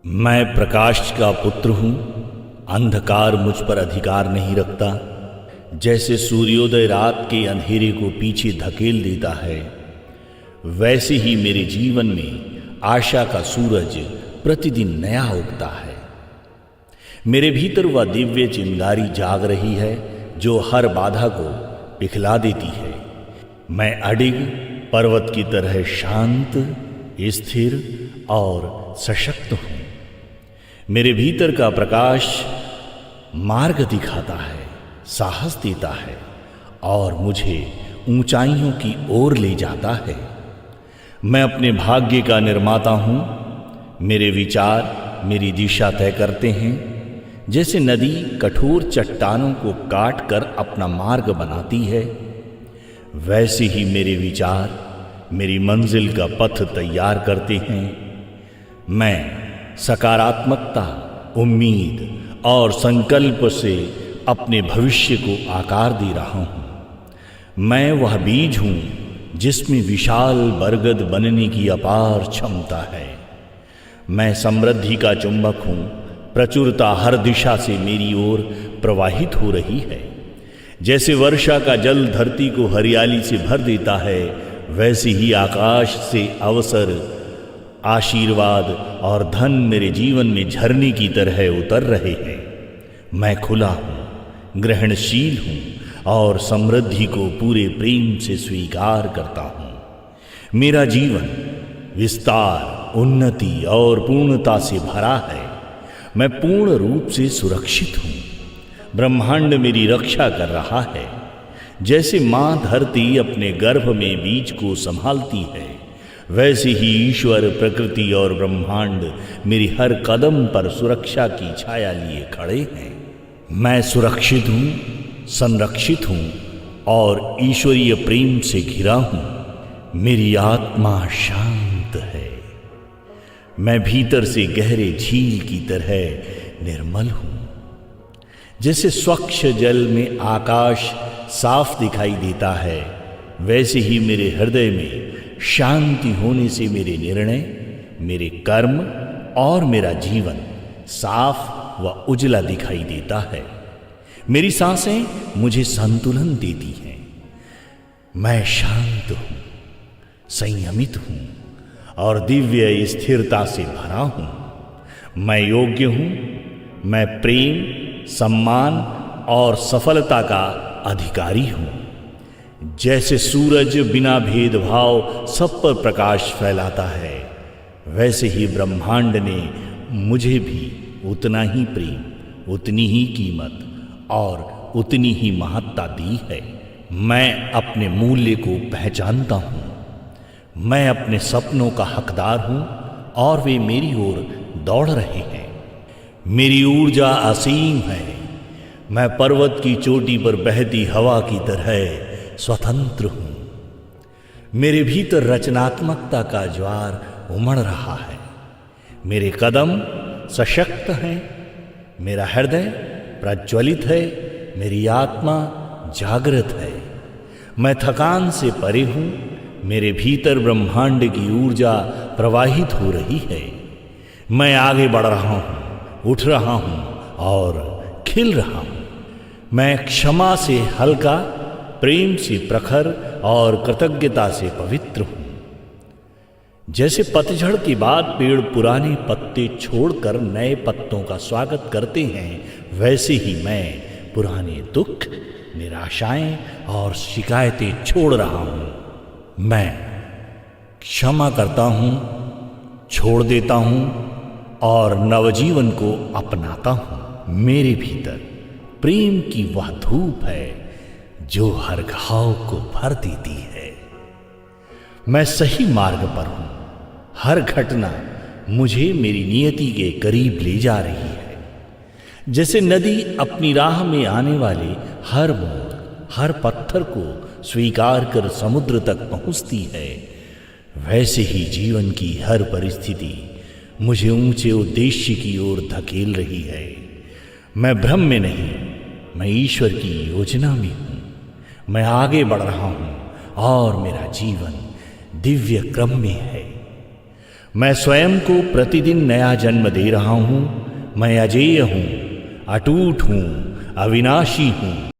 मैं प्रकाश का पुत्र हूँ, अंधकार मुझ पर अधिकार नहीं रखता। जैसे सूर्योदय रात के अंधेरे को पीछे धकेल देता है, वैसे ही मेरे जीवन में आशा का सूरज प्रतिदिन नया उगता है। मेरे भीतर वह दिव्य चिंगारी जाग रही है जो हर बाधा को पिघला देती है। मैं अडिग पर्वत की तरह शांत, स्थिर और सशक्त हूँ। मेरे भीतर का प्रकाश मार्ग दिखाता है, साहस देता है और मुझे ऊंचाइयों की ओर ले जाता है। मैं अपने भाग्य का निर्माता हूँ। मेरे विचार मेरी दिशा तय करते हैं। जैसे नदी कठोर चट्टानों को काट कर अपना मार्ग बनाती है, वैसे ही मेरे विचार मेरी मंजिल का पथ तैयार करते हैं। मैं सकारात्मकता, उम्मीद और संकल्प से अपने भविष्य को आकार दे रहा हूँ। मैं वह बीज हूँ जिसमें विशाल बरगद बनने की अपार क्षमता है। मैं समृद्धि का चुंबक हूँ। प्रचुरता हर दिशा से मेरी ओर प्रवाहित हो रही है। जैसे वर्षा का जल धरती को हरियाली से भर देता है, वैसे ही आकाश से अवसर, आशीर्वाद और धन मेरे जीवन में झरने की तरह उतर रहे हैं। मैं खुला हूँ, ग्रहणशील हूँ और समृद्धि को पूरे प्रेम से स्वीकार करता हूँ। मेरा जीवन विस्तार, उन्नति और पूर्णता से भरा है। मैं पूर्ण रूप से सुरक्षित हूँ। ब्रह्मांड मेरी रक्षा कर रहा है। जैसे माँ धरती अपने गर्भ में बीज को संभालती है, वैसे ही ईश्वर, प्रकृति और ब्रह्मांड मेरी हर कदम पर सुरक्षा की छाया लिए खड़े हैं। मैं सुरक्षित हूँ, संरक्षित हूँ और ईश्वरीय प्रेम से घिरा हूँ। मेरी आत्मा शांत है। मैं भीतर से गहरे झील की तरह निर्मल हूँ। जैसे स्वच्छ जल में आकाश साफ दिखाई देता है, वैसे ही मेरे हृदय में शांति होने से मेरे निर्णय, मेरे कर्म और मेरा जीवन साफ व उजला दिखाई देता है। मेरी सांसें मुझे संतुलन देती हैं। मैं शांत हूँ, संयमित हूँ और दिव्य स्थिरता से भरा हूँ। मैं योग्य हूँ। मैं प्रेम, सम्मान और सफलता का अधिकारी हूँ। जैसे सूरज बिना भेदभाव सब पर प्रकाश फैलाता है, वैसे ही ब्रह्मांड ने मुझे भी उतना ही प्रेम, उतनी ही कीमत और उतनी ही महत्ता दी है। मैं अपने मूल्य को पहचानता हूँ। मैं अपने सपनों का हकदार हूँ और वे मेरी ओर दौड़ रहे हैं। मेरी ऊर्जा असीम है। मैं पर्वत की चोटी पर बहती हवा की तरह स्वतंत्र हूँ। मेरे भीतर रचनात्मकता का ज्वार उमड़ रहा है। मेरे कदम सशक्त हैं। मेरा हृदय प्रज्वलित है। मेरी आत्मा जागृत है। मैं थकान से परे हूँ। मेरे भीतर ब्रह्मांड की ऊर्जा प्रवाहित हो रही है। मैं आगे बढ़ रहा हूँ, उठ रहा हूँ और खिल रहा हूँ। मैं क्षमा से हल्का, प्रेम से प्रखर और कृतज्ञता से पवित्र हूँ। जैसे पतझड़ के बाद पेड़ पुराने पत्ते छोड़कर नए पत्तों का स्वागत करते हैं, वैसे ही मैं पुराने दुख, निराशाएं और शिकायतें छोड़ रहा हूँ। मैं क्षमा करता हूँ, छोड़ देता हूँ और नवजीवन को अपनाता हूँ। मेरे भीतर प्रेम की वह धूप है जो हर घाव को भर देती है। मैं सही मार्ग पर हूं। हर घटना मुझे मेरी नियति के करीब ले जा रही है। जैसे नदी अपनी राह में आने वाले हर मोड़, हर पत्थर को स्वीकार कर समुद्र तक पहुंचती है, वैसे ही जीवन की हर परिस्थिति मुझे ऊंचे उद्देश्य की ओर धकेल रही है। मैं भ्रम में नहीं, मैं ईश्वर की योजना में हूं। मैं आगे बढ़ रहा हूं और मेरा जीवन दिव्य क्रम में है। मैं स्वयं को प्रतिदिन नया जन्म दे रहा हूं। मैं अजेय हूं, अटूट हूं, अविनाशी हूं।